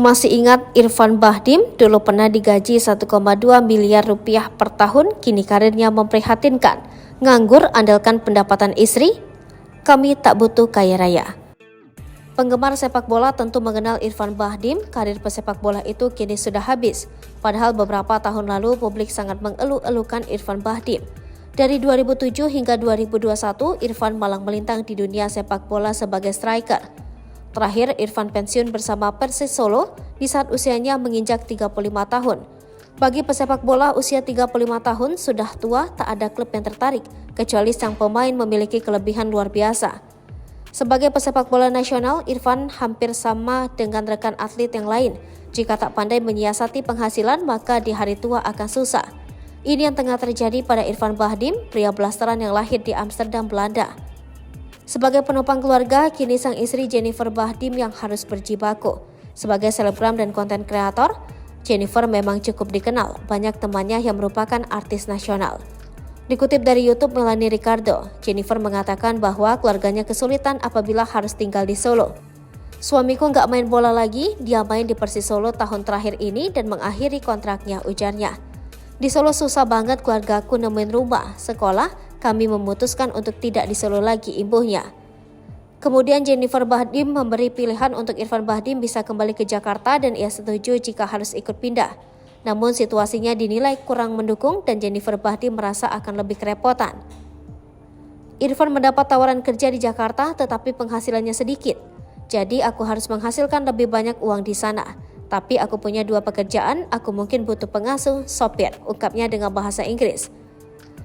Masih ingat Irfan Bahdim dulu pernah digaji 1,2 miliar rupiah per tahun, kini karirnya memprihatinkan. Nganggur andalkan pendapatan istri? Kami tak butuh kaya raya. Penggemar sepak bola tentu mengenal Irfan Bahdim, karir pesepak bola itu kini sudah habis. Padahal beberapa tahun lalu publik sangat mengeluh-elukan Irfan Bahdim. Dari 2007 hingga 2021, Irfan malang melintang di dunia sepak bola sebagai striker. Terakhir, Irfan pensiun bersama Persis Solo di saat usianya menginjak 35 tahun. Bagi pesepak bola usia 35 tahun sudah tua, tak ada klub yang tertarik, kecuali sang pemain memiliki kelebihan luar biasa. Sebagai pesepak bola nasional, Irfan hampir sama dengan rekan atlet yang lain. Jika tak pandai menyiasati penghasilan, maka di hari tua akan susah. Ini yang tengah terjadi pada Irfan Bahdim, pria blasteran yang lahir di Amsterdam, Belanda. Sebagai penopang keluarga, kini sang istri Jennifer Bahdim yang harus berjibaku. Sebagai selebgram dan konten kreator, Jennifer memang cukup dikenal, banyak temannya yang merupakan artis nasional. Dikutip dari YouTube Melanie Ricardo, Jennifer mengatakan bahwa keluarganya kesulitan apabila harus tinggal di Solo. Suamiku nggak main bola lagi, dia main di Persis Solo tahun terakhir ini dan mengakhiri kontraknya, ujarnya. Di Solo susah banget keluargaku nemuin rumah, sekolah, kami memutuskan untuk tidak di Solo lagi, imbuhnya. Kemudian Jennifer Bahdim memberi pilihan untuk Irfan Bahdim bisa kembali ke Jakarta dan ia setuju jika harus ikut pindah. Namun situasinya dinilai kurang mendukung dan Jennifer Bahdim merasa akan lebih kerepotan. Irfan mendapat tawaran kerja di Jakarta tetapi penghasilannya sedikit. Jadi aku harus menghasilkan lebih banyak uang di sana. Tapi aku punya 2 pekerjaan, aku mungkin butuh pengasuh, sopir, ungkapnya dengan bahasa Inggris.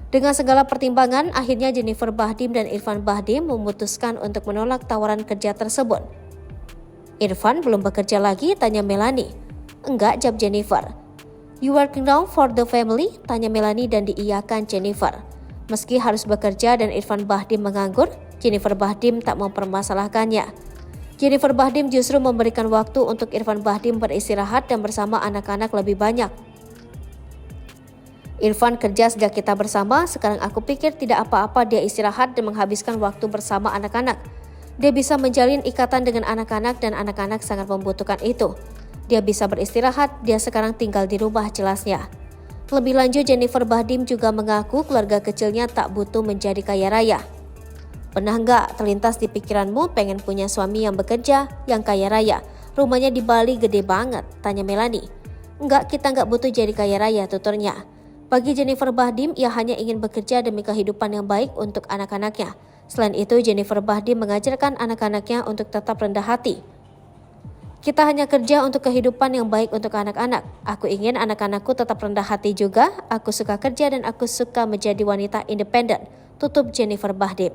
Dengan segala pertimbangan, akhirnya Jennifer Bahdim dan Irfan Bahdim memutuskan untuk menolak tawaran kerja tersebut. Irfan belum bekerja lagi, tanya Melanie. Enggak, jawab Jennifer. You working now for the family? Tanya Melanie dan diiyakan Jennifer. Meski harus bekerja dan Irfan Bahdim menganggur, Jennifer Bahdim tak mempermasalahkannya. Jennifer Bahdim justru memberikan waktu untuk Irfan Bahdim beristirahat dan bersama anak-anak lebih banyak. Irfan kerja sejak kita bersama, sekarang aku pikir tidak apa-apa dia istirahat dan menghabiskan waktu bersama anak-anak. Dia bisa menjalin ikatan dengan anak-anak dan anak-anak sangat membutuhkan itu. Dia bisa beristirahat, dia sekarang tinggal di rumah, jelasnya. Lebih lanjut, Jennifer Bahdim juga mengaku keluarga kecilnya tak butuh menjadi kaya raya. Pernah nggak terlintas di pikiranmu pengen punya suami yang bekerja, yang kaya raya? Rumahnya di Bali gede banget, tanya Melanie. Enggak, kita nggak butuh jadi kaya raya, tuturnya. Bagi Jennifer Bahdim, ia hanya ingin bekerja demi kehidupan yang baik untuk anak-anaknya. Selain itu, Jennifer Bahdim mengajarkan anak-anaknya untuk tetap rendah hati. Kita hanya kerja untuk kehidupan yang baik untuk anak-anak. Aku ingin anak-anakku tetap rendah hati juga. Aku suka kerja dan aku suka menjadi wanita independen, tutup Jennifer Bahdim.